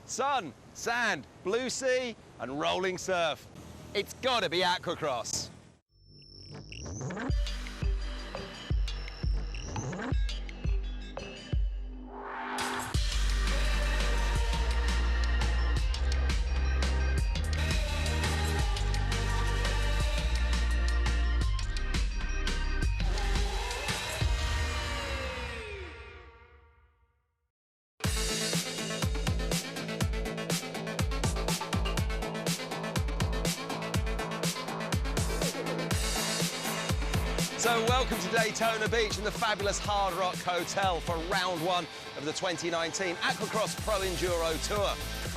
Sun, sand, blue sea, and rolling surf. It's gotta be Aquacross. So welcome to Daytona Beach and the fabulous Hard Rock Hotel for round one of the 2019 Aquacross Pro Enduro Tour.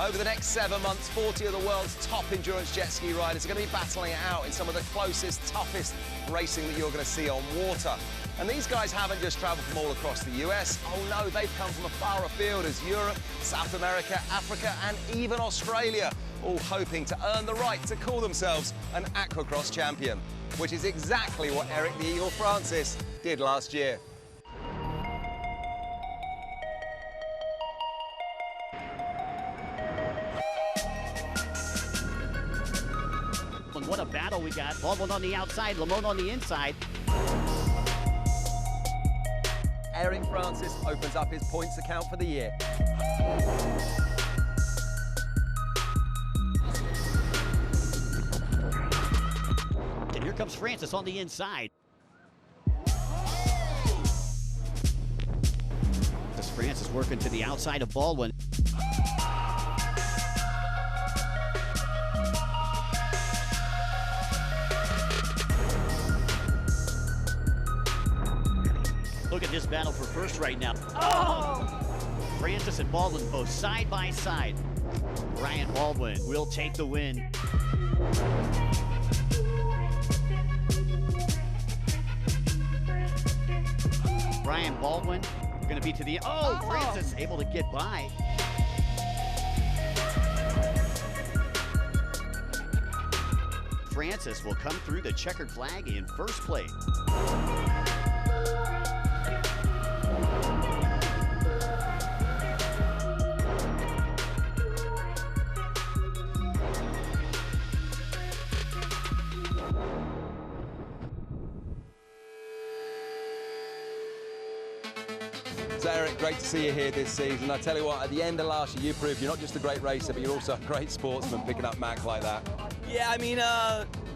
Over the next 7 months, 40 of the world's top endurance jet ski riders are going to be battling it out in some of the closest, toughest racing that you're going to see on water. And these guys haven't just travelled from all across the US. Oh no, they've come from afar afield as Europe, South America, Africa and even Australia, all hoping to earn the right to call themselves an Aquacross champion, which is exactly what Eric the Eagle Francis did last year. And what a battle we got. Baldwin on the outside, Lamone on the inside. Eric Francis opens up his points account for the year. And here comes Francis on the inside. This Francis working to the outside of Baldwin. Look at this battle for first right now. Oh! Francis and Baldwin both side by side. Brian Baldwin will take the win. Brian Baldwin going to be to the... Oh, Francis able to get by. Francis will come through the checkered flag in first place. So Eric, great to see you here this season. I tell you what, at the end of last year, you proved you're not just a great racer, but you're also a great sportsman, picking up Mac like that. Yeah, I mean,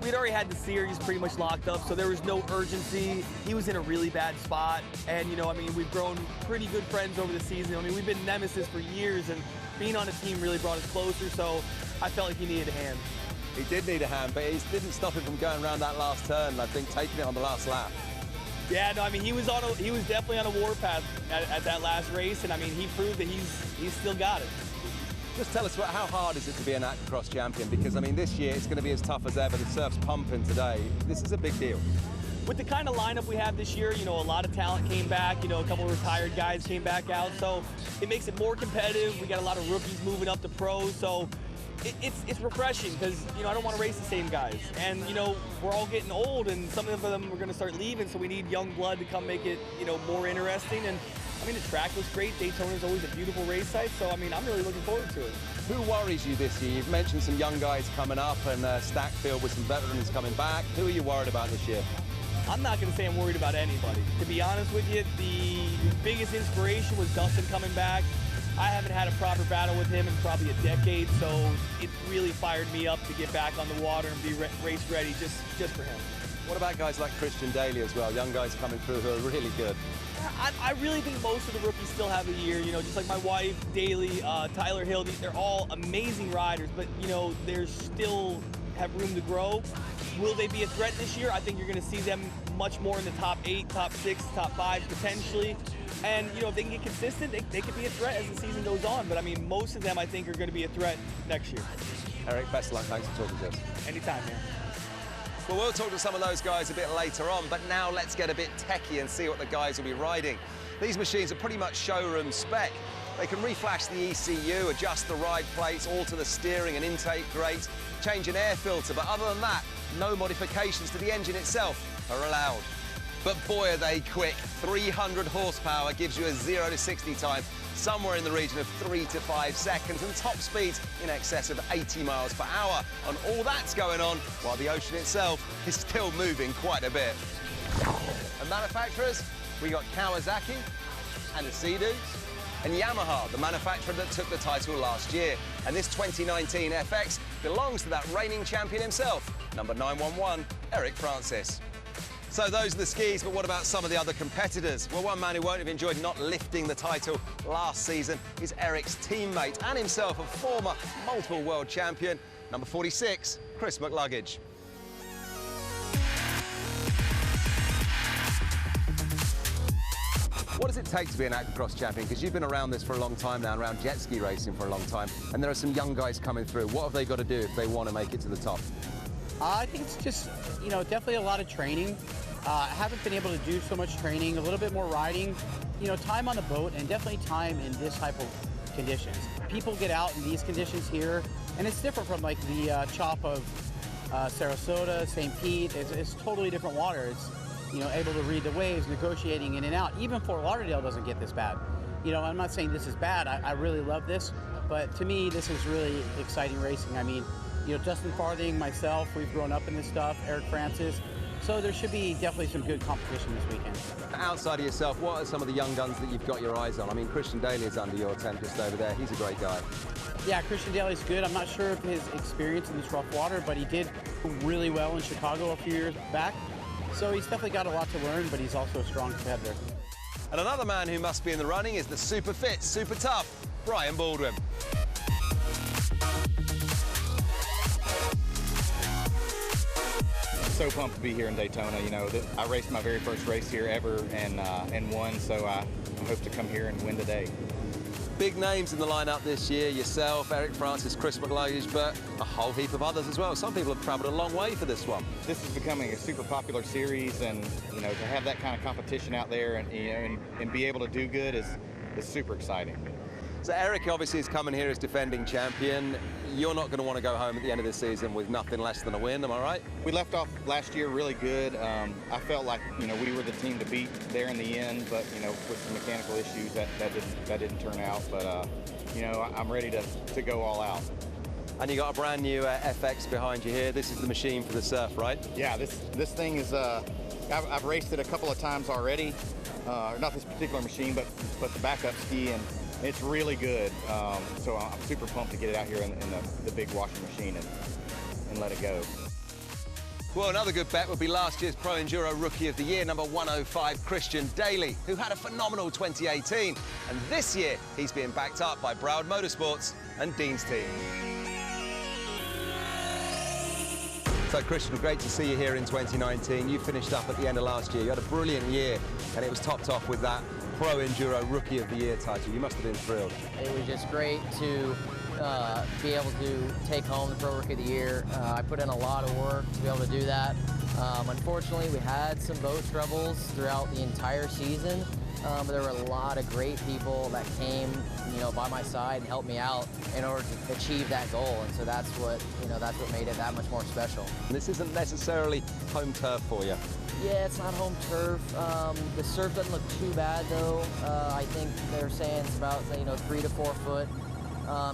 we'd already had the series pretty much locked up, so there was no urgency. He was in a really bad spot, and, you know, I mean, we've grown pretty good friends over the season. I mean, we've been nemesis for years, and being on a team really brought us closer, so I felt like he needed a hand. He did need a hand, but it didn't stop him from going around that last turn, I think, taking it on the last lap. Yeah, no, I mean, he was definitely on a warpath at that last race, and I mean, he proved that he's still got it. Just tell us, how hard is it to be an Aquacross champion? Because, I mean, this year it's going to be as tough as ever. The surf's pumping today. This is a big deal. With the kind of lineup we have this year, you know, a lot of talent came back, you know, a couple of retired guys came back out, so it makes it more competitive. We got a lot of rookies moving up to pros, so it's refreshing because, you know, I don't want to race the same guys. And, you know, we're all getting old and some of them are going to start leaving, so we need young blood to come make it, you know, more interesting. And, I mean, the track was great. Daytona is always a beautiful race site, so, I mean, I'm really looking forward to it. Who worries you this year? You've mentioned some young guys coming up and stack field with some veterans coming back. Who are you worried about this year? I'm not going to say I'm worried about anybody. To be honest with you, the biggest inspiration was Dustin coming back. I haven't had a proper battle with him in probably a decade, so it really fired me up to get back on the water and be race ready just for him. What about guys like Christian Daly as well? Young guys coming through who are really good. I really think most of the rookies still have a year, you know, just like my wife, Daly, Tyler Hill, they're all amazing riders, but, you know, they still have room to grow. Will they be a threat this year? I think you're going to see them much more in the top 8, top 6, top 5 potentially. And, you know, if they can get consistent, they could be a threat as the season goes on. But, I mean, most of them, I think, are going to be a threat next year. Eric, best of luck. Thanks for talking to us. Anytime, man. Well, we'll talk to some of those guys a bit later on, but now let's get a bit techie and see what the guys will be riding. These machines are pretty much showroom spec. They can reflash the ECU, adjust the ride plates, alter the steering and intake grates, change an air filter, but other than that, no modifications to the engine itself are allowed. But boy, are they quick. 300 horsepower gives you a 0 to 60 time somewhere in the region of 3 to 5 seconds, and top speeds in excess of 80 miles per hour. And all that's going on while the ocean itself is still moving quite a bit. And manufacturers, we got Kawasaki and Sea-Doo, and Yamaha, the manufacturer that took the title last year. And this 2019 FX belongs to that reigning champion himself, number 911, Eric Francis. So those are the skis, but what about some of the other competitors? Well, one man who won't have enjoyed not lifting the title last season is Eric's teammate and himself a former multiple world champion, number 46, Chris McLuggage. What does it take to be an Aquacross champion? Because you've been around this for a long time now, around jet ski racing for a long time, and there are some young guys coming through. What have they got to do if they want to make it to the top? I think it's just, definitely a lot of training. I haven't been able to do so much training, a little bit more riding, time on the boat, and definitely time in this type of conditions. People get out in these conditions here, and it's different from like the chop of Sarasota, St. Pete. It's totally different water. It's able to read the waves, negotiating in and out. Even Fort Lauderdale doesn't get this bad. I'm not saying this is bad. I really love this, but to me, this is really exciting racing. I mean, Justin Farthing, myself, we've grown up in this stuff, Eric Francis. So there should be definitely some good competition this weekend. Outside of yourself, what are some of the young guns that you've got your eyes on? I mean, Christian Daly is under your tent just over there. He's a great guy. Yeah, Christian Daly's good. I'm not sure of his experience in this rough water, but he did really well in Chicago a few years back. So he's definitely got a lot to learn, but he's also a strong competitor. And another man who must be in the running is the super fit, super tough, Brian Baldwin. So pumped to be here in Daytona. I raced my very first race here ever and won, so I hope to come here and win today. Big names in the lineup this year, yourself, Eric Francis, Chris McLuggage, but a whole heap of others as well. Some people have travelled a long way for this one. This is becoming a super popular series, and to have that kind of competition out there and be able to do good is super exciting. So Eric obviously is coming here as defending champion. You're not going to want to go home at the end of this season with nothing less than a win, am I right? We left off last year really good. I felt like we were the team to beat there in the end, but with some mechanical issues that didn't turn out. But I'm ready to go all out. And you got a brand new FX behind you here. This is the machine for the surf, right? Yeah, this thing is. I've raced it a couple of times already. Not this particular machine, but the backup ski, and it's really good. So I'm super pumped to get it out here in the big washing machine and let it go. Well, another good bet would be last year's Pro Enduro Rookie of the Year, number 105, Christian Daly, who had a phenomenal 2018. And this year, he's being backed up by Broward Motorsports and Dean's team. So, Christian, great to see you here in 2019. You finished up at the end of last year. You had a brilliant year, and it was topped off with that Pro Enduro Rookie of the Year title. You must have been thrilled. It was just great to be able to take home the Pro Rookie of the Year. I put in a lot of work to be able to do that. Unfortunately, we had some boat troubles throughout the entire season, but there were a lot of great people that came, by my side and helped me out in order to achieve that goal. And so that's what made it that much more special. This isn't necessarily home turf for you. Yeah, it's not home turf. The surf doesn't look too bad though. I think they're saying it's about 3 to 4 foot.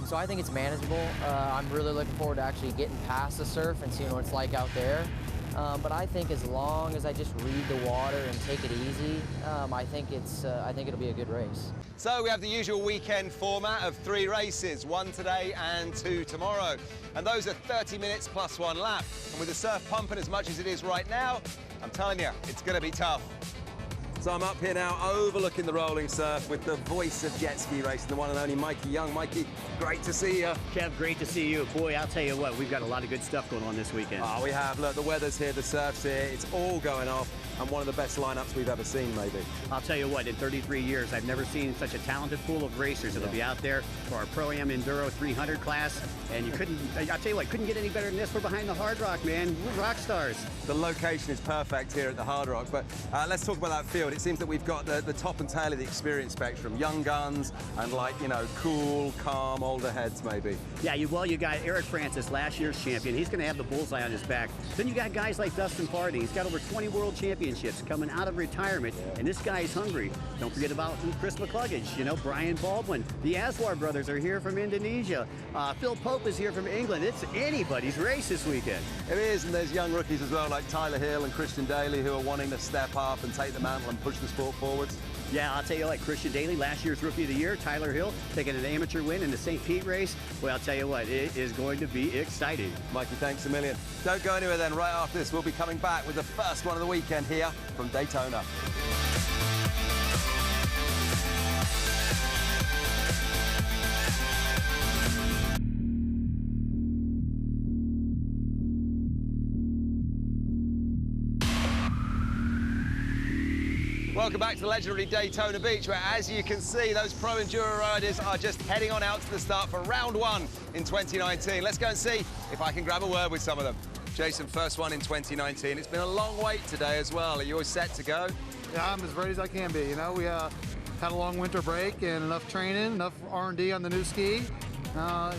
So I think it's manageable. I'm really looking forward to actually getting past the surf and seeing what it's like out there. But I think as long as I just read the water and take it easy, I think it'll be a good race. So we have the usual weekend format of 3 races, 1 today and 2 tomorrow. And those are 30 minutes plus 1 lap. And with the surf pumping as much as it is right now, I'm telling you, it's going to be tough. So I'm up here now overlooking the rolling surf with the voice of jet ski racing, the one and only Mikey Young. Mikey, great to see you. Kev, great to see you. Boy, I'll tell you what, we've got a lot of good stuff going on this weekend. Oh, we have. Look, the weather's here, the surf's here. It's all going off. And one of the best lineups we've ever seen, maybe. I'll tell you what, in 33 years, I've never seen such a talented pool of racers that'll be out there for our Pro-Am Enduro 300 class. And I'll tell you what, couldn't get any better than this. We're behind the Hard Rock, man. We're rock stars. The location is perfect here at the Hard Rock. But let's talk about that field. but it seems that we've got the top and tail of the experience spectrum. Young guns and, like, you know, cool, calm, older heads maybe. Yeah, you got Eric Francis, last year's champion. He's going to have the bullseye on his back. Then you got guys like Dustin Farthing. He's got over 20 world championships coming out of retirement, and this guy's hungry. Don't forget about Chris McCluggage, you know, Brian Baldwin. The Aswar brothers are here from Indonesia. Phil Pope is here from England. It's anybody's race this weekend. It is, and there's young rookies as well, like Tyler Hill and Christian Daly, who are wanting to step up and take the mantle and push the sport forwards. Yeah, I'll tell you, like Christian Daly, last year's Rookie of the Year, Tyler Hill, taking an amateur win in the St. Pete race. Well, I'll tell you what, it is going to be exciting. Mikey, thanks a million. Don't go anywhere then. Right after this, we'll be coming back with the first one of the weekend here from Daytona. Welcome back to the legendary Daytona Beach, where, as you can see, those pro enduro riders are just heading on out to the start for round one in 2019. Let's go and see if I can grab a word with some of them. Jason, first one in 2019. It's been a long wait today as well. Are you always set to go? Yeah, I'm as ready as I can be. You know, we had a long winter break and enough training, enough R&D on the new ski.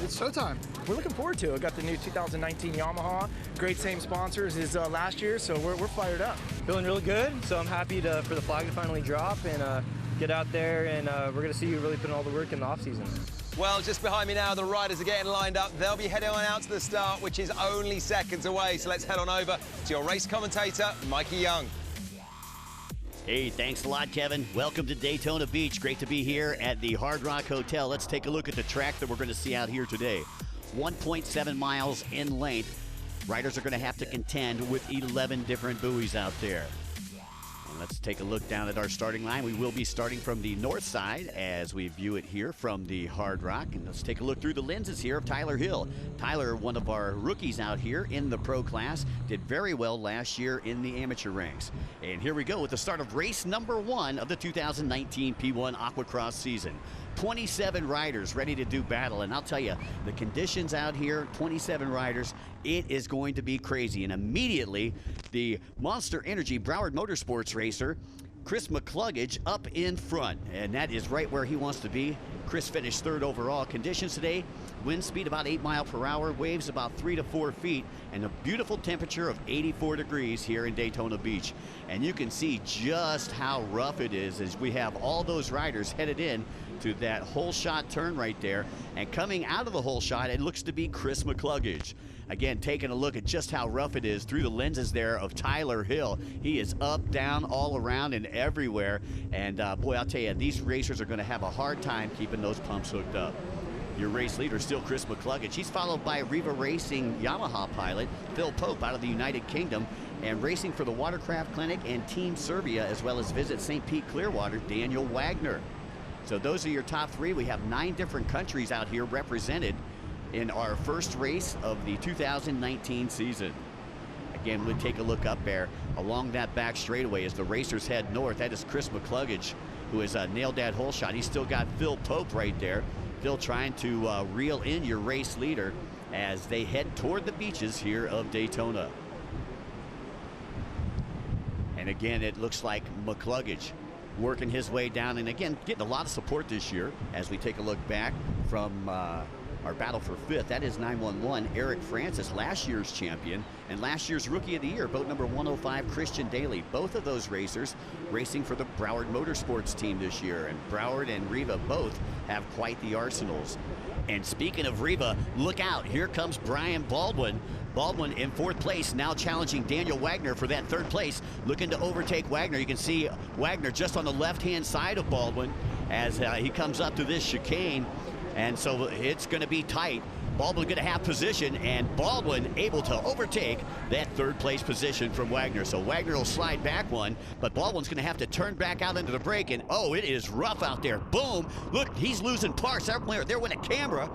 It's showtime. We're looking forward to it. Got the new 2019 Yamaha. Great, same sponsors as last year, so we're fired up. Feeling really good, so I'm happy for the flag to finally drop and get out there, and we're going to see you really put in all the work in the off-season. Well, just behind me now, the riders are getting lined up. They'll be heading on out to the start, which is only seconds away. So let's head on over to your race commentator, Mikey Young. Hey, thanks a lot, Kevin. Welcome to Daytona Beach. Great to be here at the Hard Rock Hotel. Let's take a look at the track that we're going to see out here today. 1.7 miles in length. Riders are going to have to contend with 11 different buoys out there. And let's take a look down at our starting line. We will be starting from the north side as we view it here from the Hard Rock. And let's take a look through the lenses here of Tyler Hill. Tyler, one of our rookies out here in the pro class, did very well last year in the amateur ranks. And here we go with the start of race number 1 of the 2019 P1 Aquacross season. 27 riders ready to do battle, and I'll tell you, the conditions out here, 27 riders, it is going to be crazy. And immediately, the Monster Energy Broward Motorsports racer, Chris McCluggage, up in front, and that is right where he wants to be. Chris finished 3rd overall. Conditions today, wind speed about 8 miles per hour, waves about 3 to 4 feet, and a beautiful temperature of 84 degrees here in Daytona Beach. And you can see just how rough it is as we have all those riders headed in to that hole shot turn right there. And coming out of the hole shot, it looks to be Chris McCluggage. Again, taking a look at just how rough it is through the lenses there of Tyler Hill. He is up, down, all around, and everywhere. And boy, I'll tell you, these racers are going to have a hard time keeping those pumps hooked up. Your race leader is still Chris McCluggage. He's followed by Riva Racing Yamaha pilot Phil Pope out of the United Kingdom, and racing for the Watercraft Clinic and Team Serbia, as well as Visit St. Pete Clearwater, Daniel Wagner. So those are your top 3. We have 9 different countries out here represented in our first race of the 2019 season. Again, we'll take a look up there along that back straightaway as the racers head north. That is Chris McCluggage, who has nailed that hole shot. He's still got Phil Pope right there. Phil trying to reel in your race leader as they head toward the beaches here of Daytona. And again, it looks like McCluggage working his way down, and again, getting a lot of support this year as we take a look back from our battle for 5th. That is 911 Eric Francis, last year's champion and last year's Rookie of the Year, boat number 105 Christian Daly. Both of those racers racing for the Broward Motorsports team this year, and Broward and Riva both have quite the arsenals. And speaking of Riva, look out, here comes Brian Baldwin. Baldwin in 4th place, now challenging Daniel Wagner for that 3rd place, looking to overtake Wagner. You can see Wagner just on the left-hand side of Baldwin as he comes up to this chicane, and so it's going to be tight. Baldwin going to have position, and Baldwin able to overtake that 3rd place position from Wagner. So Wagner will slide back one, but Baldwin's going to have to turn back out into the break, and oh, it is rough out there. Boom! Look, he's losing parts. There went a camera.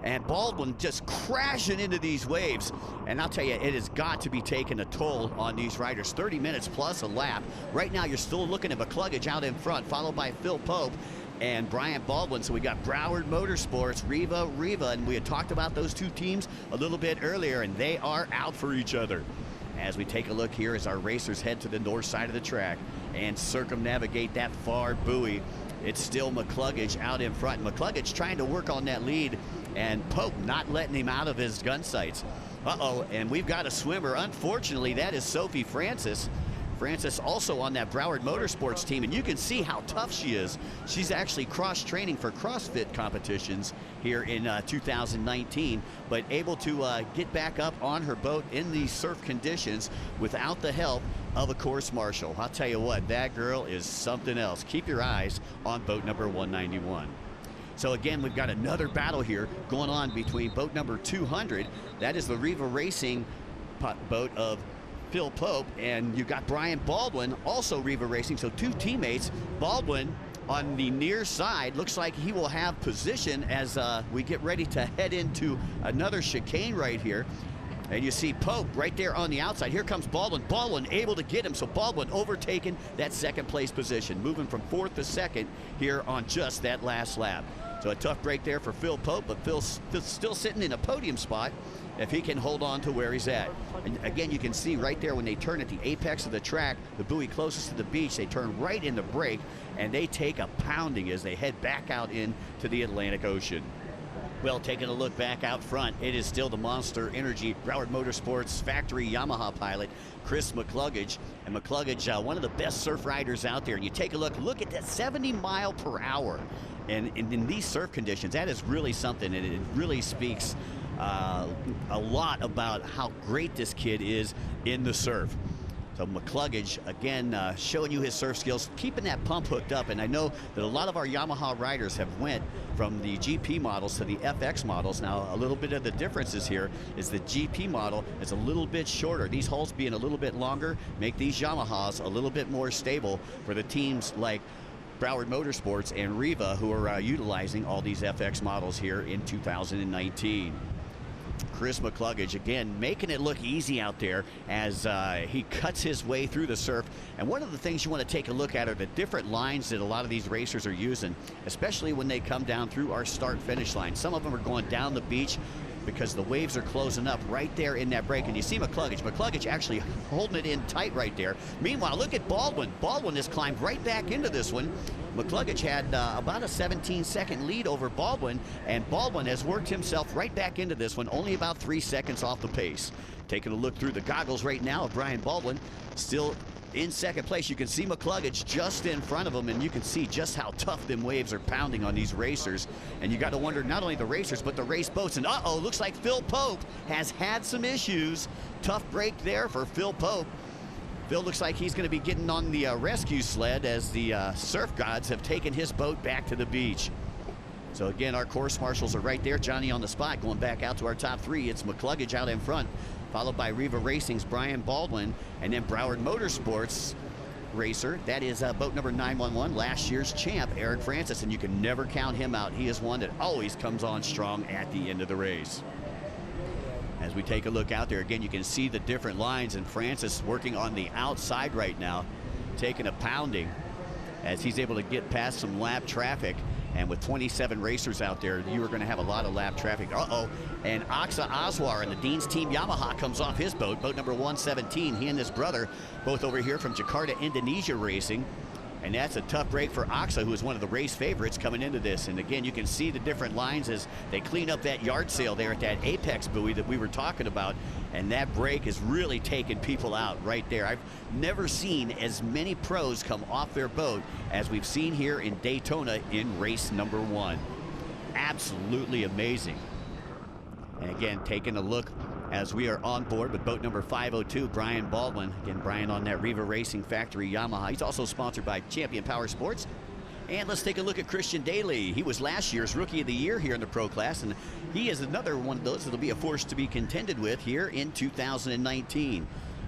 And Baldwin just crashing into these waves. And I'll tell you, it has got to be taking a toll on these riders. 30 minutes plus a lap. Right now, you're still looking at McCluggage out in front, followed by Phil Pope and Brian Baldwin. So we got Broward Motorsports, Riva, and we had talked about those 2 teams a little bit earlier, and they are out for each other. as we take a look here as our racers head to the north side of the track and circumnavigate that far buoy. It's still McCluggage out in front. McCluggage trying to work on that lead, and Pope not letting him out of his gun sights. Uh-oh, and we've got a swimmer. Unfortunately, that is Sophie Francis. Francis also on that Broward Motorsports team, and you can see how tough she is. She's actually cross-training for CrossFit competitions here in 2019, but able to get back up on her boat in these surf conditions without the help of a course marshal. I'll tell you what, that girl is something else. Keep your eyes on boat number 191. So again, we've got another battle here going on between boat number 200. That is the Riva Racing boat of Phil Pope, and you got Brian Baldwin, also Riva Racing, so two teammates. Baldwin on the near side, looks like he will have position as we get ready to head into another chicane right here. And you see Pope right there on the outside. Here comes Baldwin. Baldwin able to get him, so Baldwin overtaking that second place position, moving from 4th to 2nd here on just that last lap. So a tough break there for Phil Pope, but Phil's still sitting in a podium spot if he can hold on to where he's at. And again, you can see right there when they turn at the apex of the track, the buoy closest to the beach, they turn right into brake, and they take a pounding as they head back out into the Atlantic Ocean. Well, taking a look back out front, it is still the Monster Energy Broward Motorsports factory Yamaha pilot, Chris McCluggage. And McCluggage, one of the best surf riders out there. And you take a look at that 70 mile per hour. And in these surf conditions, that is really something, and it really speaks a lot about how great this kid is in the surf. So McCluggage, again, showing you his surf skills, keeping that pump hooked up. And I know that a lot of our Yamaha riders have went from the GP models to the FX models. Now, a little bit of the differences here is the GP model is a little bit shorter. These hulls being a little bit longer make these Yamahas a little bit more stable for the teams like Broward Motorsports and Riva, who are utilizing all these FX models here in 2019. Chris McCluggage, again, making it look easy out there as he cuts his way through the surf. And one of the things you want to take a look at are the different lines that a lot of these racers are using, especially when they come down through our start-finish line. Some of them are going down the beach because the waves are closing up right there in that break. And you see McCluggage. McCluggage actually holding it in tight right there. Meanwhile, look at Baldwin. Baldwin has climbed right back into this one. McCluggage had about a 17-second lead over Baldwin, and Baldwin has worked himself right back into this one, only about 3 seconds off the pace. Taking a look through the goggles right now of Brian Baldwin, still in second place. You can see McCluggage just in front of him, and you can see just how tough them waves are pounding on these racers. And you got to wonder, not only the racers, but the race boats. And uh-oh, looks like Phil Pope has had some issues. Tough break there for Phil Pope. Phil looks like he's going to be getting on the rescue sled as the surf gods have taken his boat back to the beach. So again, our course marshals are right there. Johnny on the spot, going back out to our top three. It's McCluggage out in front, followed by Riva Racing's Brian Baldwin, and then Broward Motorsports racer. That is boat number 911, last year's champ, Eric Francis, and you can never count him out. He is one that always comes on strong at the end of the race. As we take a look out there, again, you can see the different lines, and Francis working on the outside right now, taking a pounding as he's able to get past some lap traffic. And with 27 racers out there, you are going to have a lot of lap traffic. Uh-oh, and Aksa Aswar and the Dean's Team Yamaha comes off his boat, boat number 117. He and his brother, both over here from Jakarta, Indonesia racing. And that's a tough break for Aksa, who is one of the race favorites coming into this. And again, you can see the different lines as they clean up that yard sail there at that apex buoy that we were talking about. And that break is really taking people out right there. I've never seen as many pros come off their boat as we've seen here in Daytona in race number 1. Absolutely amazing. And again, taking a look as we are on board with boat number 502, Brian Baldwin. Again, Brian on that Riva Racing Factory Yamaha. He's also sponsored by Champion Power Sports. And let's take a look at Christian Daly. He was last year's Rookie of the Year here in the Pro Class, and he is another one of those that'll be a force to be contended with here in 2019.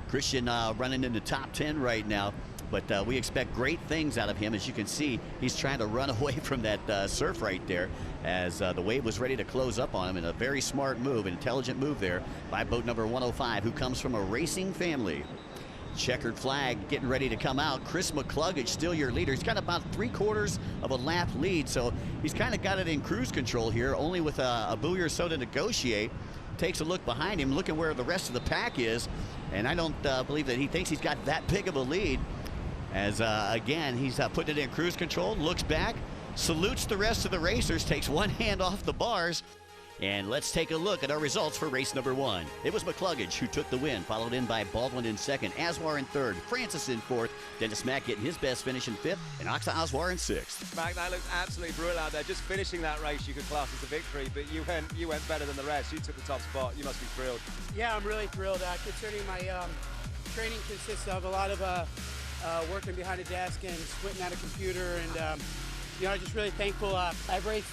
Christian running in the top 10 right now, but we expect great things out of him. As you can see, he's trying to run away from that surf right there as the wave was ready to close up on him, and a very smart move, an intelligent move there by boat number 105, who comes from a racing family. Checkered flag getting ready to come out. Chris McCluggage still your leader. He's got about 3/4 of a lap lead, so he's kind of got it in cruise control here, only with a buoy or so to negotiate. takes a look behind him, looking where the rest of the pack is, and I don't believe that he thinks he's got that big of a lead. As again, he's putting it in cruise control, looks back, salutes the rest of the racers, takes one hand off the bars. And let's take a look at our results for race number 1. It was McCluggage who took the win, followed in by Baldwin in second, Aswar in third, Francis in fourth, Dennis Mack getting his best finish in fifth, and Oxa Aswar in sixth. Mac, that looks absolutely brutal out there. Just finishing that race you could class as a victory, but you went better than the rest. You took the top spot. You must be thrilled. Yeah, I'm really thrilled. Considering my training consists of a lot of working behind a desk and squinting at a computer, and I'm just really thankful. I've raced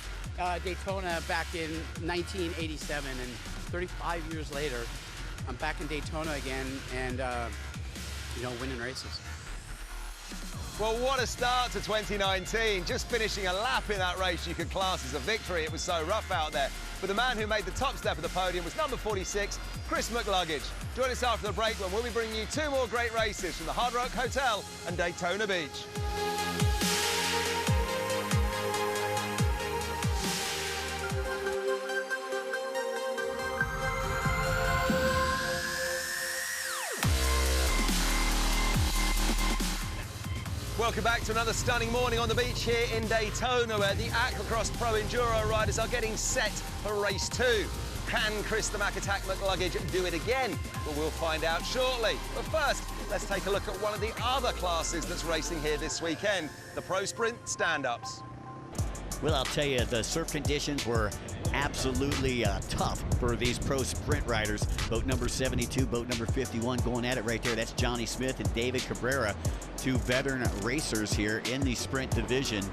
Daytona back in 1987, and 35 years later, I'm back in Daytona again, and winning races. Well, what a start to 2019. Just finishing a lap in that race you could class as a victory. It was so rough out there. But the man who made the top step of the podium was number 46, Chris McCluggage. Join us after the break when we'll be bringing you 2 more great races from the Hard Rock Hotel and Daytona Beach. Welcome back to another stunning morning on the beach here in Daytona, where the AquaX Pro Enduro riders are getting set for race 2. Can Chris the Mac Attack McCluggage do it again? Well, we'll find out shortly. But first, let's take a look at one of the other classes that's racing here this weekend, the Pro Sprint Stand-Ups. Well, I'll tell you, the surf conditions were absolutely tough for these pro sprint riders. Boat number 72, boat number 51 going at it right there. That's Johnny Smith and David Cabrera, 2 veteran racers here in the sprint division.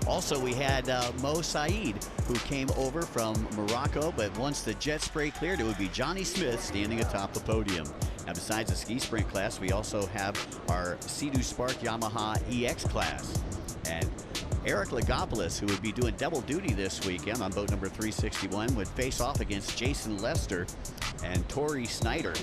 Also, we had Mo Saeed, who came over from Morocco, but once the jet spray cleared, it would be Johnny Smith standing atop the podium. Now, besides the ski sprint class, we also have our Sea-Doo Spark Yamaha EX class. And Eric Lagopoulos, who would be doing double duty this weekend on boat number 361, would face off against Jason Lester and Tori Snyder.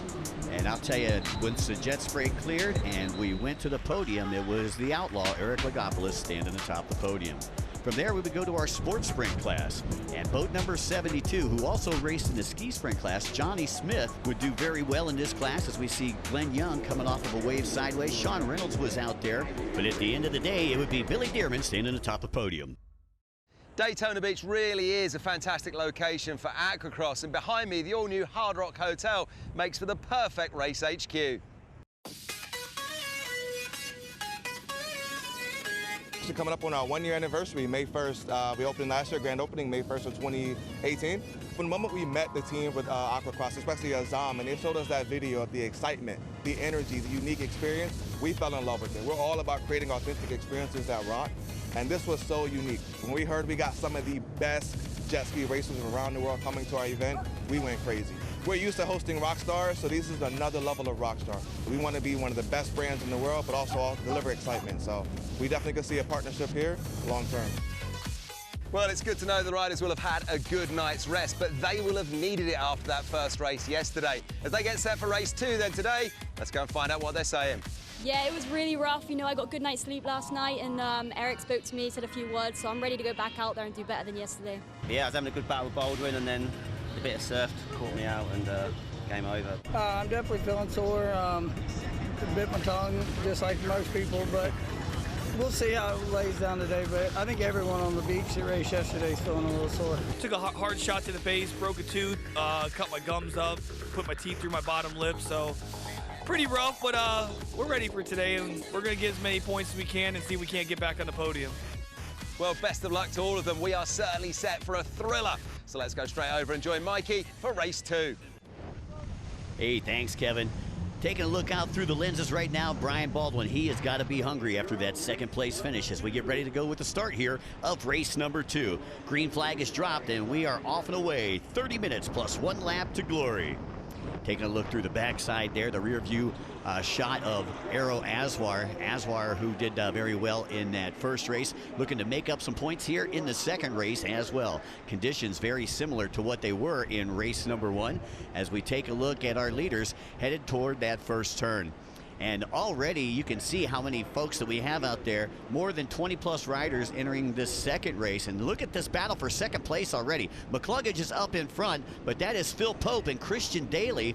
And I'll tell you, once the jet spray cleared and we went to the podium, it was the outlaw Eric Lagopoulos standing atop the podium. From there, we would go to our sports sprint class. And boat number 72, who also raced in the ski sprint class, Johnny Smith, would do very well in this class, as we see Glenn Young coming off of a wave sideways. Sean Reynolds was out there. But at the end of the day, it would be Billy Dearman standing atop the podium. Daytona Beach really is a fantastic location for AquaX, and behind me, the all-new Hard Rock Hotel makes for the perfect race HQ. Coming up on our 1-year anniversary, May 1st. We opened last year, grand opening, May 1st of 2018. From the moment we met the team with AquaX, especially Zam, and they showed us that video of the excitement, the energy, the unique experience, we fell in love with it. We're all about creating authentic experiences that rock, and this was so unique. When we heard we got some of the best jet ski racers around the world coming to our event, we went crazy. We're used to hosting rock stars, so this is another level of rock star. We want to be one of the best brands in the world, but also deliver excitement. So we definitely can see a partnership here long term. Well, it's good to know the riders will have had a good night's rest, but they will have needed it after that first race yesterday. As they get set for race 2 then today, let's go and find out what they're saying. Yeah, it was really rough. I got a good night's sleep last night, and Eric spoke to me, said a few words, so I'm ready to go back out there and do better than yesterday. Yeah, I was having a good battle with Baldwin, and then a bit of surf caught me out, and game over. I'm definitely feeling sore. Bit my tongue, just like most people, but we'll see how it lays down today. But I think everyone on the beach that raced yesterday is feeling a little sore. Took a hard shot to the face, broke a tooth, cut my gums up, put my teeth through my bottom lip, so pretty rough, but we're ready for today, and we're going to get as many points as we can and see if we can't get back on the podium. Well, best of luck to all of them. We are certainly set for a thriller. So let's go straight over and join Mikey for race 2. Hey, thanks, Kevin. Taking a look out through the lenses right now, Brian Baldwin, he has got to be hungry after that second place finish as we get ready to go with the start here of race number 2. Green flag is dropped and we are off and away. 30 minutes plus 1 lap to glory. Taking a look through the backside there, the rear view shot of Aero Aswar. Aswar, who did very well in that first race, looking to make up some points here in the second race as well. Conditions very similar to what they were in race number 1 as we take a look at our leaders headed toward that first turn. And already you can see how many folks that we have out there, more than 20+ riders entering this second race. And look at this battle for second place already. McCluggage is up in front, but that is Phil Pope and Christian Daly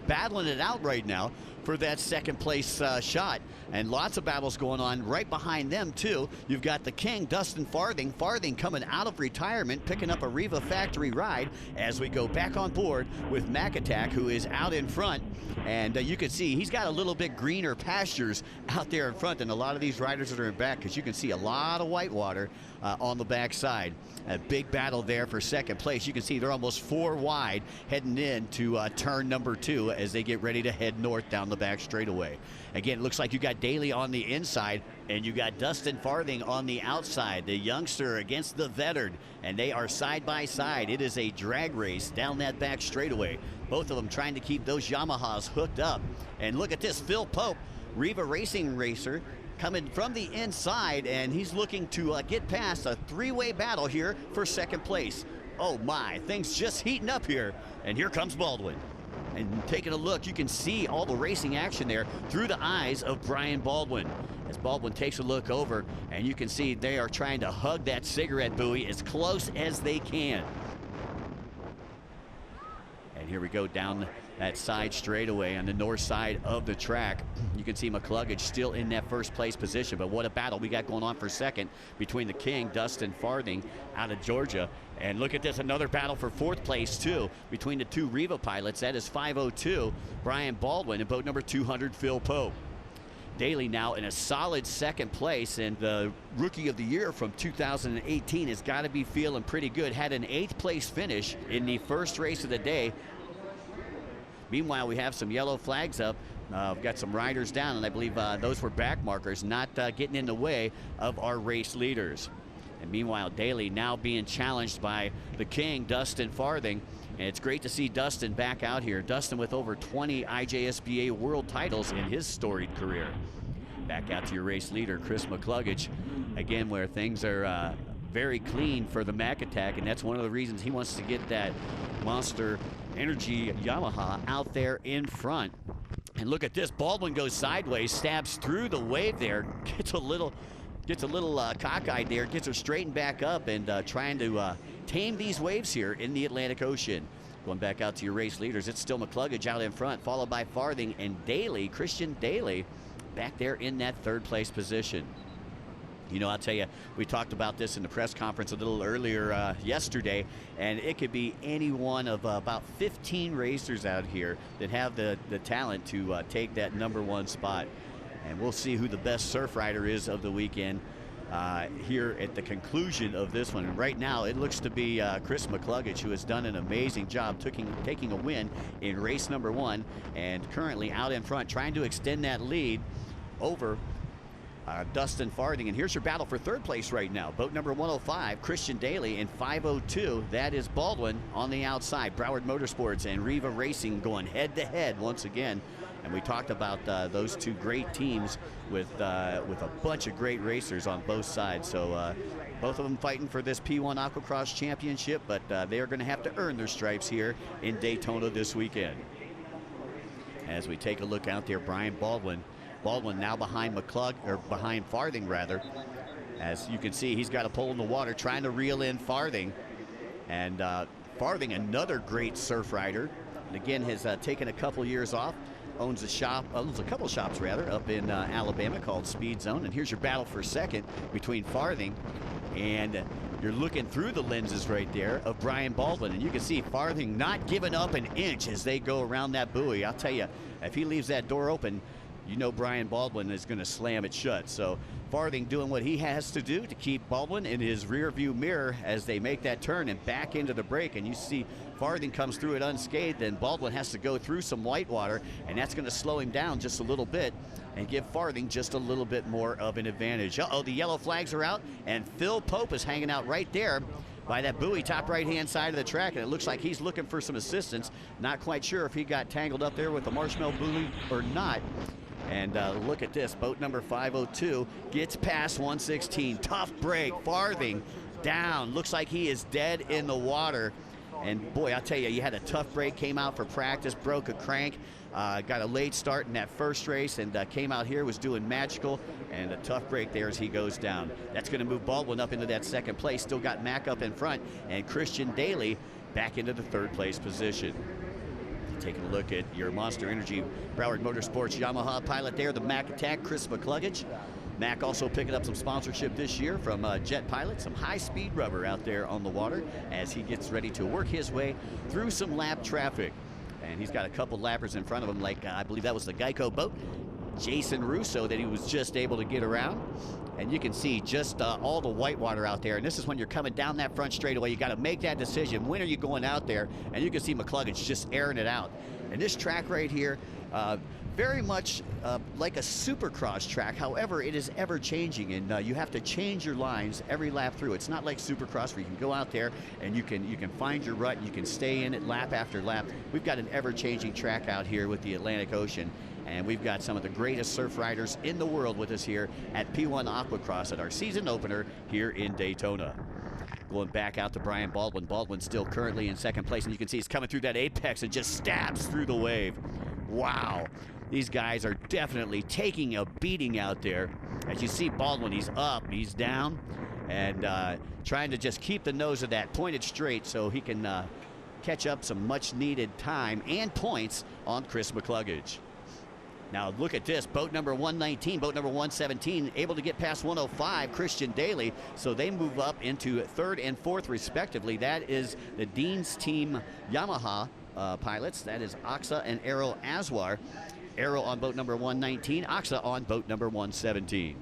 battling it out right now for that second place shot. And lots of battles going on right behind them too. You've got the king, Dustin Farthing. Farthing coming out of retirement, picking up a Riva factory ride as we go back on board with Mac Attack, who is out in front. And you can see he's got a little bit greener pastures out there in front than a lot of these riders that are in back, because you can see a lot of white water on the backside. A big battle there for second place. You can see they're almost 4 wide heading into turn number 2 as they get ready to head north down the back straightaway. Again, it looks like you got Daly on the inside and you got Dustin Farthing on the outside. The youngster against the veteran, and they are side by side. It is a drag race down that back straightaway. Both of them trying to keep those Yamahas hooked up. And look at this, Phil Pope, Riva Racing racer, coming from the inside, and he's looking to get past a 3-way battle here for second place. Oh my, things just heating up here. And here comes Baldwin. And taking a look, you can see all the racing action there through the eyes of Brian Baldwin. As Baldwin takes a look over, and you can see they are trying to hug that cigarette buoy as close as they can. And here we go down that side straightaway on the north side of the track. You can see McCluggage still in that first place position, but what a battle we got going on for second between the king, Dustin Farthing, out of Georgia. And look at this, another battle for fourth place too between the 2 Riva pilots. That is 502 Brian Baldwin and boat number 200 Phil Pope. Daly now in a solid second place, and the Rookie of the Year from 2018 has got to be feeling pretty good. Had an 8th place finish in the first race of the day. Meanwhile, we have some yellow flags up. We've got some riders down, and I believe those were back markers, not getting in the way of our race leaders. And meanwhile, Daly now being challenged by the king, Dustin Farthing. And it's great to see Dustin back out here. Dustin with over 20 IJSBA world titles in his storied career. Back out to your race leader, Chris McCluggage. Again, where things are very clean for the Mac Attack, and that's one of the reasons he wants to get that Monster Energy Yamaha out there in front. And look at this, Baldwin goes sideways, stabs through the wave there, gets a little cockeyed there, gets her straightened back up, and trying to tame these waves here in the Atlantic Ocean. Going back out to your race leaders, it's still McCluggage out in front, followed by Farthing and Daly, Christian Daly, back there in that 3rd place position. You know, I'll tell you, we talked about this in the press conference a little earlier yesterday, and it could be any one of about 15 racers out here that have the talent to take that #1 spot. And we'll see who the best surf rider is of the weekend here at the conclusion of this one. And right now, it looks to be Chris McCluggage, who has done an amazing job taking a win in race #1, and currently out in front, trying to extend that lead over Dustin Farthing. And here's your battle for 3rd place right now. Boat number 105, Christian Daly, and 502, that is Baldwin on the outside. Broward Motorsports and Riva Racing going head-to-head once again. And we talked about those 2 great teams with a bunch of great racers on both sides. So both of them fighting for this P1 Aquacross Championship, but they are going to have to earn their stripes here in Daytona this weekend. As we take a look out there, Brian Baldwin now behind behind Farthing rather. As you can see, he's got a pole in the water trying to reel in Farthing. And Farthing, another great surf rider, and again has taken a couple years off. Owns a couple shops rather up in Alabama called Speed Zone. And here's your battle for second between Farthing, and you're looking through the lenses right there of Brian Baldwin, and you can see Farthing not giving up an inch as they go around that buoy. I'll tell you, if he leaves that door open, you know Brian Baldwin is going to slam it shut. So Farthing doing what he has to do to keep Baldwin in his rear view mirror as they make that turn and back into the break. And you see Farthing comes through it unscathed, and Baldwin has to go through some white water, and that's going to slow him down just a little bit and give Farthing just a little bit more of an advantage. Uh-oh, the yellow flags are out, and Phil Pope is hanging out right there by that buoy, top right-hand side of the track, and it looks like he's looking for some assistance. Not quite sure if he got tangled up there with the marshmallow buoy or not. And look at this, boat number 502 gets past 116. Tough break, Farthing down. Looks like he is dead in the water. And boy, I'll tell you, you had a tough break, came out for practice, broke a crank, got a late start in that first race, and came out here, was doing magical, and a tough break there as he goes down. That's going to move Baldwin up into that second place. Still got Mack up in front, and Christian Daly back into the third place position. Taking a look at your Monster Energy Broward Motorsports Yamaha pilot there, the Mack Attack, Chris McCluggage. Mack also picking up some sponsorship this year from Jet Pilot, some high-speed rubber out there on the water as he gets ready to work his way through some lap traffic. And he's got a couple lappers in front of him, like I believe that was the Geico boat, Jason Russo, that he was just able to get around. And you can see just all the whitewater out there. And this is when you're coming down that front straightaway. You got to make that decision. When are you going out there? And you can see McCluggage just airing it out. And this track right here, very much like a supercross track. However, it is ever changing, and you have to change your lines every lap through. It's not like supercross where you can go out there and you can find your rut and you can stay in it lap after lap. We've got an ever-changing track out here with the Atlantic Ocean, and we've got some of the greatest surf riders in the world with us here at P1 AquaCross at our season opener here in Daytona. Going back out to Brian Baldwin. Baldwin still currently in second place, and you can see he's coming through that apex and just stabs through the wave. Wow. These guys are definitely taking a beating out there. As you see Baldwin, he's up, he's down, and trying to just keep the nose of that pointed straight so he can catch up some much-needed time and points on Chris McCluggage. Now look at this, boat number 119, boat number 117, able to get past 105, Christian Daly, so they move up into third and fourth respectively. That is the Dean's Team Yamaha pilots. That is Axa and Aero Aswar. Aero on boat number 119, Axa on boat number 117.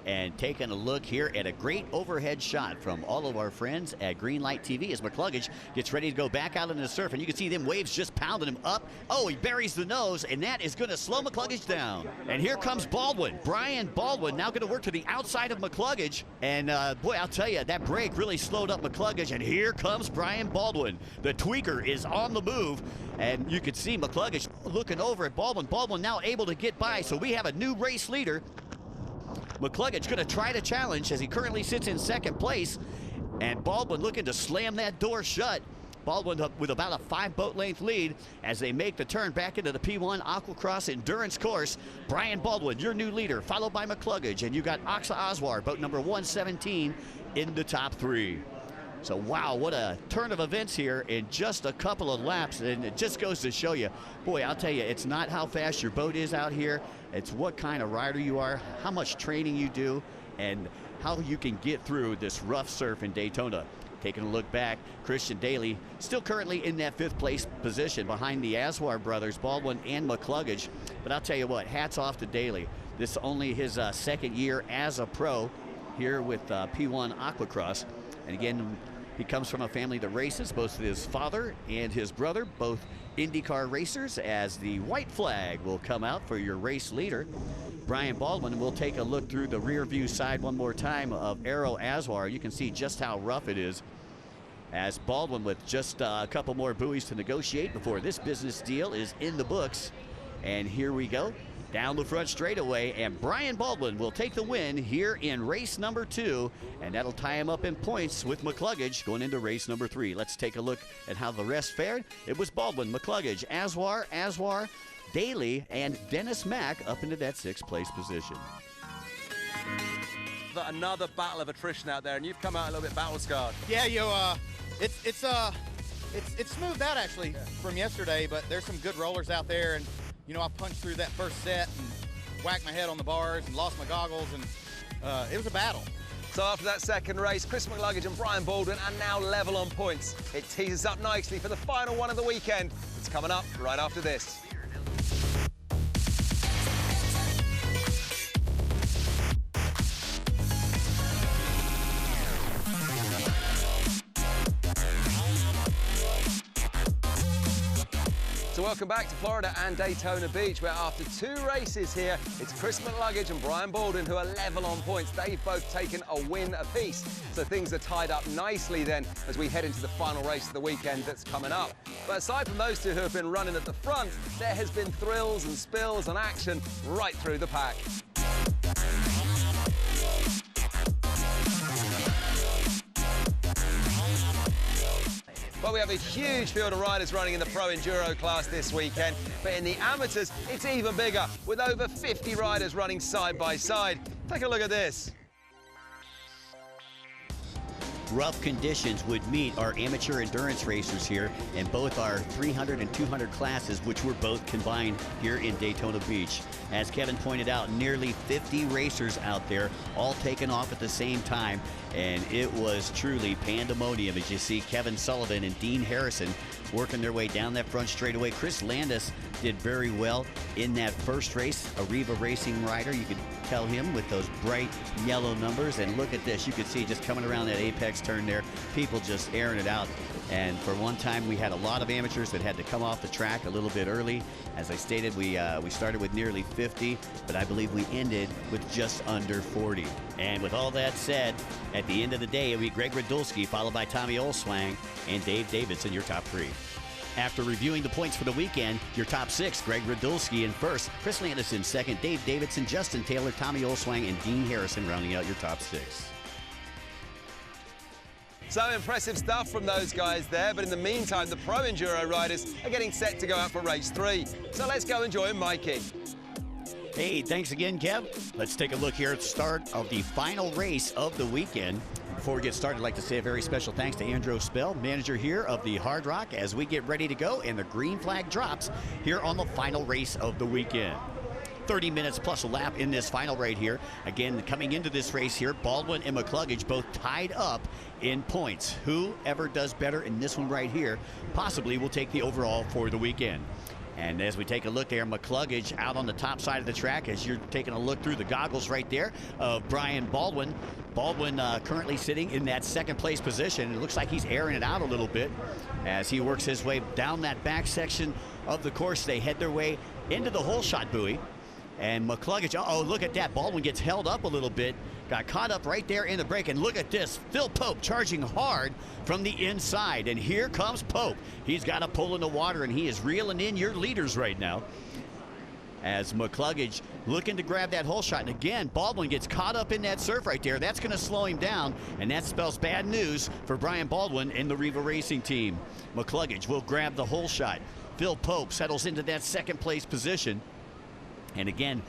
And taking a look here at a great overhead shot from all of our friends at Greenlight TV as McCluggage gets ready to go back out into the surf, and you can see them waves just pounding him up. Oh, he buries the nose, and that is going to slow McCluggage down. And here comes Baldwin. Brian Baldwin now going to work to the outside of McCluggage. And boy, I'll tell you, that break really slowed up McCluggage, and here comes Brian Baldwin. The tweaker is on the move, and you can see McCluggage looking over at Baldwin. Baldwin now able to get by, so we have a new race leader. McCluggage going to try to challenge as he currently sits in second place, and Baldwin looking to slam that door shut. Baldwin up with about a 5-boat length lead as they make the turn back into the P1 AquaCross Endurance course. Brian Baldwin, your new leader, followed by McCluggage, and you got Axa Aswar, boat number 117, in the top 3. So wow, what a turn of events here in just a couple of laps, and it just goes to show you, boy, I'll tell you, it's not how fast your boat is out here, it's what kind of rider you are, how much training you do, and how you can get through this rough surf in Daytona. Taking a look back, Christian Daly still currently in that 5th place position behind the Aswar brothers, Baldwin and McCluggage. But I'll tell you what, hats off to Daly. This is only his second year as a pro here with P1 AquaCross. And again, he comes from a family that races, both his father and his brother, both IndyCar racers, as the white flag will come out for your race leader. Brian Baldwin will take a look through the rear view side one more time of Aero Aswar. You can see just how rough it is, as Baldwin with just a couple more buoys to negotiate before this business deal is in the books. And here we go, down the front straightaway, and Brian Baldwin will take the win here in race number 2, and that'll tie him up in points with McCluggage going into race number 3. Let's take a look at how the rest fared. It was Baldwin, McCluggage, Aswar, Daly, and Dennis Mack up into that 6th place position. Another battle of attrition out there, and you've come out a little bit battle-scarred. Yeah, it's smoothed out actually from yesterday, but there's some good rollers out there, and you know, I punched through that first set and whacked my head on the bars and lost my goggles, and it was a battle. So after that second race, Chris McCluggage and Brian Baldwin are now level on points. It teases up nicely for the final one of the weekend. It's coming up right after this. So welcome back to Florida and Daytona Beach, where after 2 races here, it's Chris McCluggage and Brian Baldwin who are level on points. They've both taken a win apiece. So things are tied up nicely then as we head into the final race of the weekend that's coming up. But aside from those two who have been running at the front, there has been thrills and spills and action right through the pack. Well, we have a huge field of riders running in the Pro Enduro class this weekend, but in the amateurs, it's even bigger, with over 50 riders running side by side. Take a look at this. Rough conditions would meet our amateur endurance racers here in both our 300 and 200 classes, which were both combined here in Daytona Beach. As Kevin pointed out, nearly 50 racers out there, all taking off at the same time, and it was truly pandemonium as you see Kevin Sullivan and Dean Harrison working their way down that front straightaway. Chris Landis did very well in that first race, a Riva Racing rider. You could tell him with those bright yellow numbers, and look at this, you could see just coming around that apex turn there, people just airing it out. And for one time, we had a lot of amateurs that had to come off the track a little bit early. As I stated, we started with nearly 50, but I believe we ended with just under 40. And with all that said, at the end of the day, it'll be Greg Radulski, followed by Tommy Olswang and Dave Davidson, your top three. After reviewing the points for the weekend, your top six: Greg Radulski in first, Chris Landis in second, Dave Davidson, Justin Taylor, Tommy Olswang, and Dean Harrison rounding out your top six. So impressive stuff from those guys there, but in the meantime, the Pro Enduro riders are getting set to go out for race 3. So let's go and join Mikey. Hey, thanks again, Kev. Let's take a look here at the start of the final race of the weekend. Before we get started, I'd like to say a very special thanks to Andrew Spell, manager here of the Hard Rock, as we get ready to go and the green flag drops here on the final race of the weekend. 30 minutes plus a lap in this final right here. Again, coming into this race here, Baldwin and McCluggage both tied up in points. Whoever does better in this one right here possibly will take the overall for the weekend. And as we take a look there, McCluggage out on the top side of the track, as you're taking a look through the goggles right there of Brian Baldwin. Baldwin currently sitting in that second place position. It looks like he's airing it out a little bit as he works his way down that back section of the course. They head their way into the hole shot buoy. And McCluggage, oh, look at that. Baldwin gets held up a little bit. Got caught up right there in the break. And look at this. Phil Pope charging hard from the inside. And here comes Pope. He's got a pull in the water, and he is reeling in your leaders right now. As McCluggage looking to grab that hole shot. And again, Baldwin gets caught up in that surf right there. That's going to slow him down. And that spells bad news for Brian Baldwin and the Riva Racing team. McCluggage will grab the hole shot. Phil Pope settles into that second place position. And again,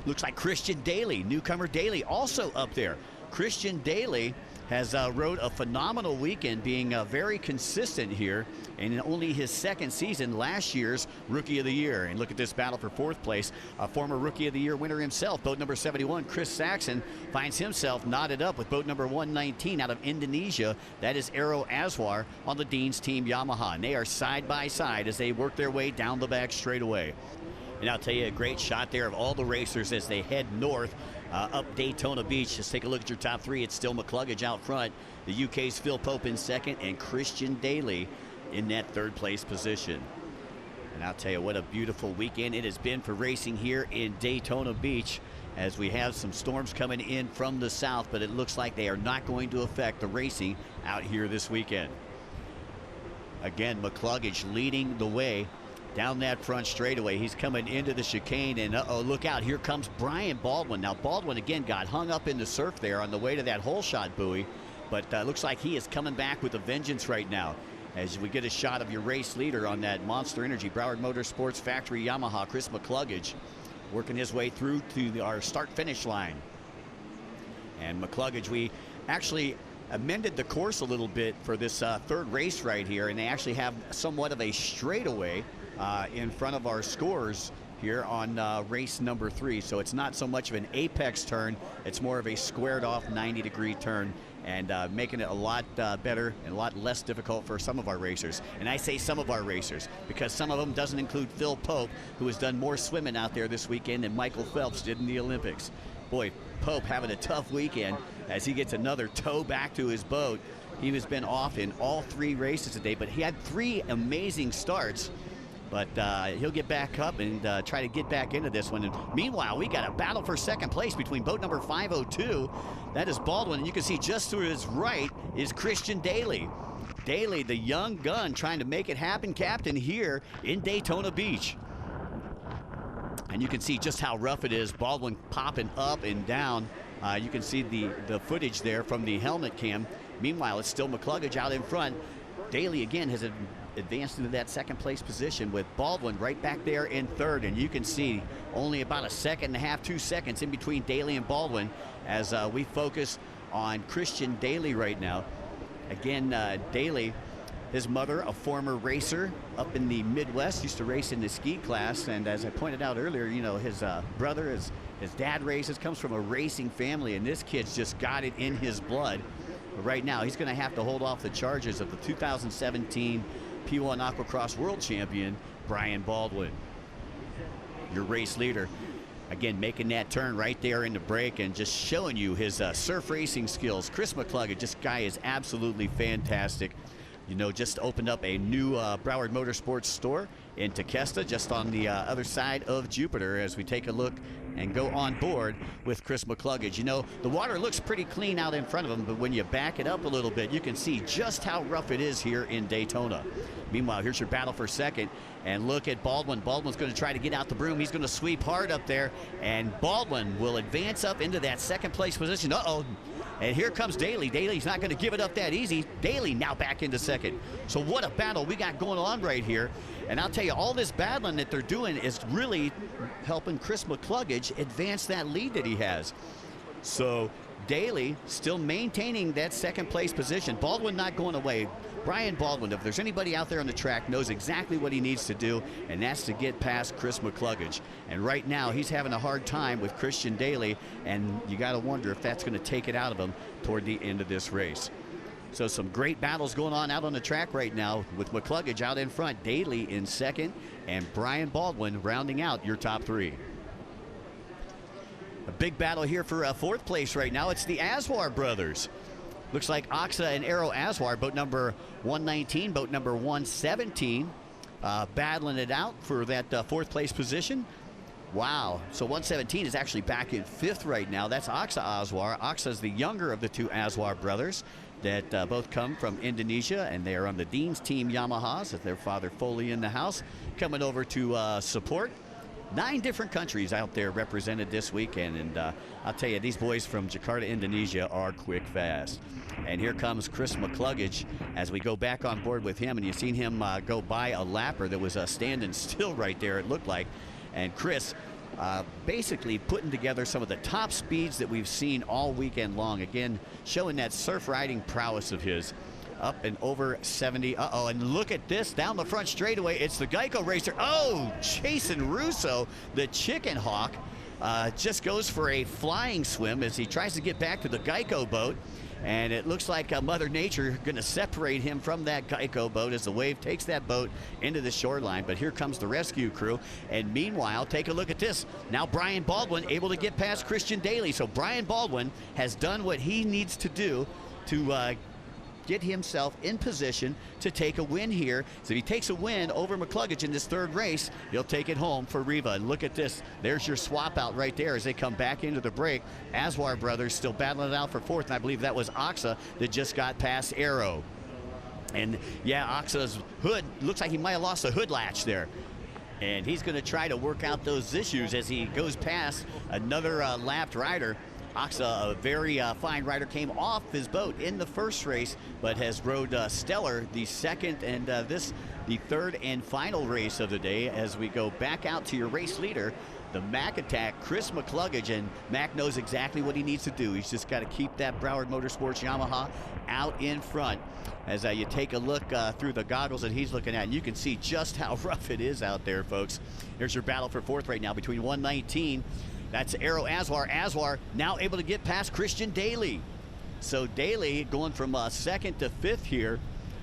looks like Christian Daly, newcomer Daly, also up there. Christian Daly has rode a phenomenal weekend, being very consistent here in only his second season, last year's Rookie of the Year. And look at this battle for fourth place. A former Rookie of the Year winner himself, boat number 71, Chris Saxon, finds himself knotted up with boat number 119 out of Indonesia. That is Aero Aswar on the Dean's Team Yamaha. And they are side by side as they work their way down the back straightaway. And I'll tell you, a great shot there of all the racers as they head north up Daytona Beach. Just take a look at your top three. It's still McCluggage out front. The UK's Phil Pope in second, and Christian Daly in that third place position. And I'll tell you, what a beautiful weekend it has been for racing here in Daytona Beach, as we have some storms coming in from the south, but it looks like they are not going to affect the racing out here this weekend. Again, McCluggage leading the way down that front straightaway. He's coming into the chicane, and uh-oh, look out, here comes Brian Baldwin. Now Baldwin again got hung up in the surf there on the way to that hole shot buoy, but looks like he is coming back with a vengeance right now, as we get a shot of your race leader on that Monster Energy Broward Motorsports Factory Yamaha, Chris McCluggage, working his way through to our start finish line. And McCluggage, we actually amended the course a little bit for this third race right here, and they actually have somewhat of a straightaway in front of our scores here on race number 3. So it's not so much of an apex turn, it's more of a squared off 90-degree turn, and making it a lot better and a lot less difficult for some of our racers. And I say some of our racers because some of them doesn't include Phil Pope, who has done more swimming out there this weekend than Michael Phelps did in the Olympics. Boy, Pope having a tough weekend as he gets another tow back to his boat. He has been off in all 3 races today, but he had 3 amazing starts. But he'll get back up and try to get back into this one. And meanwhile, we got a battle for second place between boat number 502. That is Baldwin, and you can see just to his right is Christian Daly. Daly, the young gun, trying to make it happen captain here in Daytona Beach. And you can see just how rough it is. Baldwin popping up and down. You can see the footage there from the helmet cam. Meanwhile, it's still McCluggage out in front. Daly again has advanced into that second place position with Baldwin right back there in third. And you can see only about a second and a half, 2 seconds in between Daly and Baldwin as we focus on Christian Daly right now. Again, Daly, his mother, a former racer up in the Midwest, used to race in the ski class. And as I pointed out earlier, you know, his brother, his dad races, comes from a racing family, and this kid's just got it in his blood. But right now, he's going to have to hold off the charges of the 2017 P1 Aquacross World Champion, Brian Baldwin. Your race leader, again, making that turn right there in the break and just showing you his surf racing skills. Chris McCluggage, this guy is absolutely fantastic. You know, just opened up a new Broward Motorsports store in Tequesta, just on the other side of Jupiter, as we take a look and go on board with Chris McCluggage. You know, the water looks pretty clean out in front of him, but when you back it up a little bit, you can see just how rough it is here in Daytona. Meanwhile, here's your battle for second, and look at Baldwin. Baldwin's going to try to get out the broom. He's going to sweep hard up there, and Baldwin will advance up into that second place position. Uh-oh. And here comes Daly. Daly's not going to give it up that easy. Daly now back into second. So what a battle we got going on right here. And I'll tell you, all this battling that they're doing is really helping Chris McCluggage advance that lead that he has. So Daly still maintaining that second place position. Baldwin not going away. Brian Baldwin, if there's anybody out there on the track, knows exactly what he needs to do, and that's to get past Chris McCluggage. And right now, he's having a hard time with Christian Daly, and you got to wonder if that's going to take it out of him toward the end of this race. So some great battles going on out on the track right now with McCluggage out in front, Daly in second, and Brian Baldwin rounding out your top three. A big battle here for fourth place right now. It's the Aswar brothers. Looks like Oxa and Aero Aswar, boat number 119, boat number 117, battling it out for that fourth place position. Wow. So 117 is actually back in fifth right now. That's Oxa Aswar. Oxa is the younger of the two Aswar brothers that both come from Indonesia, and they are on the Dean's Team Yamahas with their father Foley in the house, coming over to support. 9 different countries out there represented this weekend, and I'll tell you, these boys from Jakarta, Indonesia are quick fast. And here comes Chris McCluggage as we go back on board with him, and you've seen him go by a lapper that was standing still right there, it looked like. And Chris basically putting together some of the top speeds that we've seen all weekend long. Again, showing that surf riding prowess of his. Up and over 70. Uh-oh, and look at this down the front straightaway. It's the Geico racer. Oh, Jason Russo, the chicken hawk, just goes for a flying swim as he tries to get back to the Geico boat. And it looks like Mother Nature going to separate him from that Geico boat as the wave takes that boat into the shoreline. But here comes the rescue crew. And meanwhile, take a look at this. Now Brian Baldwin able to get past Christian Daly. So Brian Baldwin has done what he needs to do to get himself in position to take a win here. So if he takes a win over McCluggage in this third race, he'll take it home for Riva. And look at this. There's your swap out right there as they come back into the break. Aswar brothers still battling it out for fourth, and I believe that was Oxa that just got past Aero. And yeah, Oxa's hood, looks like he might have lost a hood latch there. And he's going to try to work out those issues as he goes past another lapped rider. Oxa, a very fine rider, came off his boat in the first race, but has rode stellar the second and the third and final race of the day as we go back out to your race leader, the Mac Attack, Chris McCluggage. And Mac knows exactly what he needs to do. He's just got to keep that Broward Motorsports Yamaha out in front as you take a look through the goggles that he's looking at. And you can see just how rough it is out there, folks. Here's your battle for fourth right now between 119. That's Aero Aswar. Aswar now able to get past Christian Daly. So Daly going from second to fifth here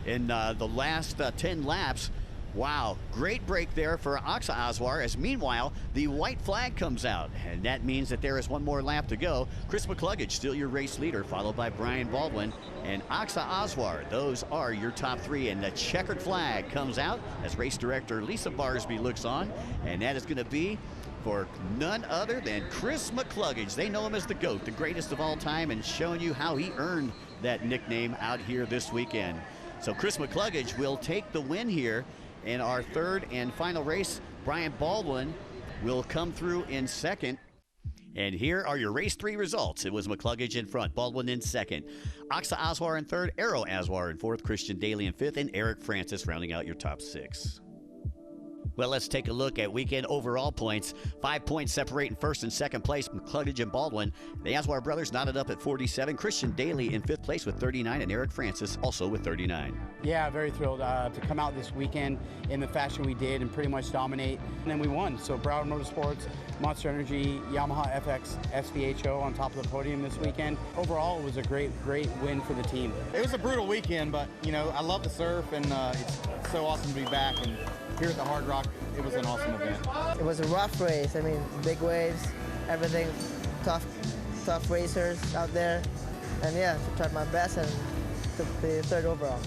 in the last 10 laps. Wow, great break there for Oxa Aswar, as meanwhile the white flag comes out, and that means that there is one more lap to go. Chris McCluggage still your race leader, followed by Brian Baldwin and Oxa Aswar. Those are your top three, and the checkered flag comes out as race director Lisa Barsby looks on, and that is going to be for none other than Chris McCluggage. They know him as the GOAT, the greatest of all time, and showing you how he earned that nickname out here this weekend. So Chris McCluggage will take the win here in our third and final race. Brian Baldwin will come through in second. And here are your race 3 results. It was McCluggage in front, Baldwin in second, Oxa Aswar in third, Arrow Aswar in fourth, Christian Daly in fifth, and Eric Francis rounding out your top 6. Well, let's take a look at weekend overall points. 5 points separating first and second place, McCluggage and Baldwin. The Aswar brothers knotted up at 47. Christian Daly in 5th place with 39, and Eric Francis also with 39. Yeah, very thrilled to come out this weekend in the fashion we did and pretty much dominate. And then we won. So Broward Motorsports, Monster Energy, Yamaha FX, SVHO on top of the podium this weekend. Overall, it was a great win for the team. It was a brutal weekend, but you know, I love the surf, and it's so awesome to be back. And here at the Hard Rock, it was an awesome event. It was a rough race. I mean, big waves, everything, tough racers out there. And yeah, I tried my best and took the 3rd overall.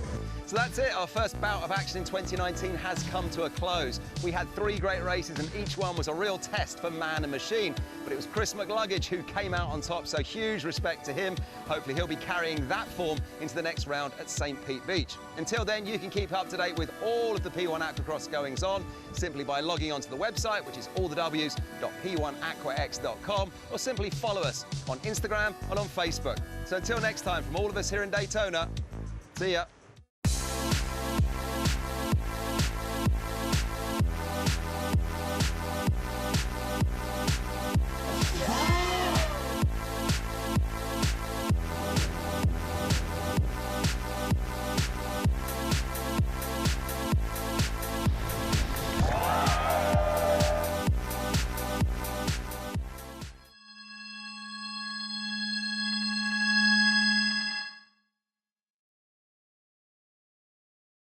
So that's it. Our first bout of action in 2019 has come to a close. We had 3 great races, and each one was a real test for man and machine. But it was Chris McCluggage who came out on top, so huge respect to him. Hopefully he'll be carrying that form into the next round at St. Pete Beach. Until then, you can keep up to date with all of the P1 Aquacross goings on simply by logging onto the website, which is allthews.p1aquax.com, or simply follow us on Instagram and on Facebook. So until next time, from all of us here in Daytona, see ya.